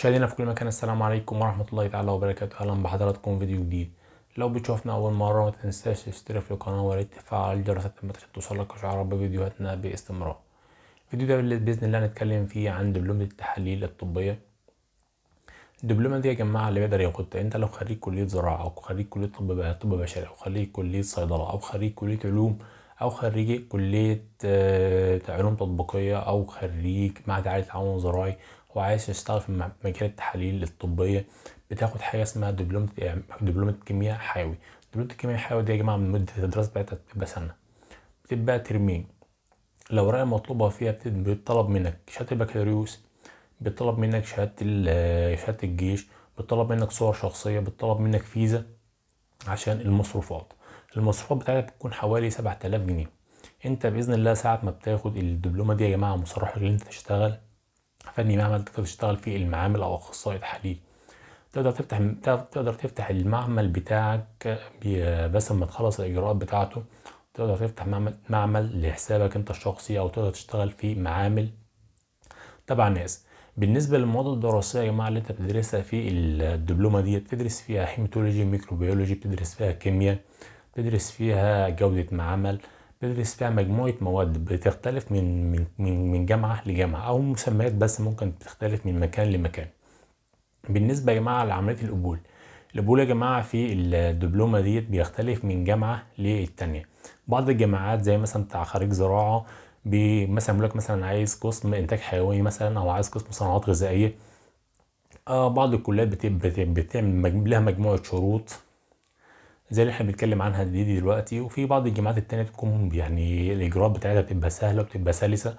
مشاهدينا في كل مكان، السلام عليكم ورحمة الله تعالى وبركاته. أهلا بحضراتكم فيديو جديد. لو بتشوفنا أول مرة ما تنساش تشترك في القناة وريت تفعل الجرس عشان توصلك إشعارات بفيديوهاتنا باستمرار. الفيديو ده بإذن الله هنتكلم فيه عن دبلومة التحاليل الطبية. الدبلومة دي يا جماعة اللي بيقدر ياخدها انت لو خريج كلية زراعة أو خريج كلية طب بشري أو خريج كلية صيدلة أو خريج كلية علوم أو خريج كلية علوم تطبيقية أو خريج معهد عالي تعاون زراعي وعايز تشتغل في مجال التحاليل الطبية. بتاخد حاجة اسمها دبلومة كيمياء حيوي. دبلومة الكيمياء الحيوي دي يا جماعة من مدة الدراسة بتاعتها بتبقى سنة، بتبقى ترمين. الأوراق المطلوبة فيها بيطلب منك شهادة البكالوريوس، بيطلب منك شهادة الجيش، بيطلب منك صور شخصية، بيطلب منك فيزا عشان المصروفات بتاعتها بتكون حوالي 7000 جنيه. انت بإذن الله ساعة ما بتاخد الدبلومة دي يا جماعة مصرح ان انت تشتغل فني معمل، تقدر تشتغل في المعامل او اخصائي تحاليل. تقدر تفتح المعمل بتاعك بس لما تخلص الاجراءات بتاعته. تقدر تفتح معمل لحسابك انت الشخصي او تقدر تشتغل في معامل تبع ناس. بالنسبه للمواد الدراسيه يا جماعه اللي انت بتدرسها في الدبلومه دي، بتدرس فيها هيماتولوجي، ميكروبيولوجي، بتدرس فيها كيمياء، بتدرس فيها جوده معمل، بتدرس فيها مجموعه مواد بتختلف من جامعه لجامعه، او مسميات بس ممكن تختلف من مكان لمكان. بالنسبه يا جماعه لعمليه القبول يا جماعه في الدبلومه ديت بيختلف من جامعه للتانيه. بعض الجامعات زي مثلا بتاع خريج زراعه مثلا بيقول لك مثلا عايز قسم انتاج حيواني مثلا او عايز قسم صناعات غذائيه. بعض الكليات بتعمل لها مجموعه شروط زي اللي احنا بنتكلم عنها دي دلوقتي، وفي بعض الجامعات التانية بتكون يعني الاجراءات بتاعتها بتبقى سهله وبتبقى سلسه.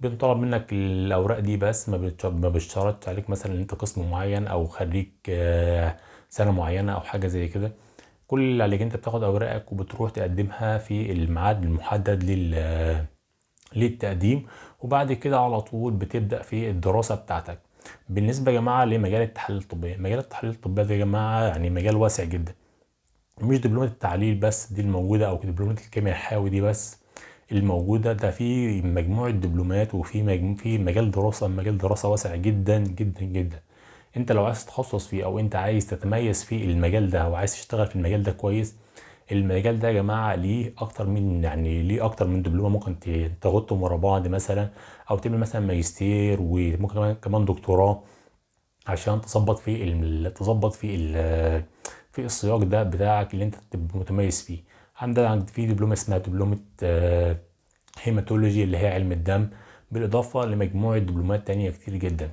بنطلب منك الاوراق دي بس ما بيشترطش عليك مثلا ان انت قسم معين او خريج سنه معينه او حاجه زي كده. كل اللي عليك انت بتاخد اوراقك وبتروح تقدمها في الميعاد المحدد للتقديم، وبعد كده على طول بتبدا في الدراسه بتاعتك. بالنسبه يا جماعه لمجال التحاليل الطبيه، مجال التحاليل الطبيه ده يا جماعه يعني مجال واسع جدا. مش دبلومه التحاليل بس دي الموجوده او دبلومه الكيمياء الحيوي دي بس الموجوده، ده في مجموعه دبلومات وفي في مجال دراسه واسع جدا جدا جدا. انت لو عايز تتخصص فيه او انت عايز تتميز في المجال ده او عايز تشتغل في المجال ده كويس، المجال ده يا جماعه ليه اكتر من دبلومه ممكن تاخدهم ورا بعض مثلا، او تعمل مثلا ماجستير وممكن كمان دكتوراه عشان تظبط في السياق ده بتاعك اللي انت تبقى متميز فيه. عندك في دبلومه اسمها دبلومه هيماتولوجي اللي هي علم الدم، بالاضافه لمجموعه دبلومات تانية كتير جدا.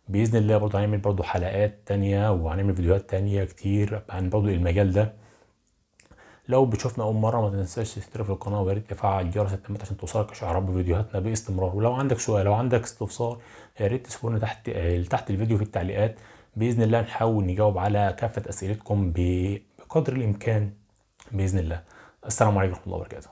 باذن الله برضه هنعمل برضه حلقات تانية وهنعمل فيديوهات تانية كتير عن برضه المجال ده. لو بتشوفنا اول مره ما تنساش تشترك في القناه ويا ريت تفعل جرس التنبيهات عشان توصلك اشعارات بفيديوهاتنا باستمرار. ولو عندك سؤال او عندك استفسار يا ريت تسيبونا تحت الفيديو في التعليقات. باذن الله نحاول نجاوب على كافه اسئلتكم بقدر الامكان باذن الله. السلام عليكم ورحمه الله وبركاته.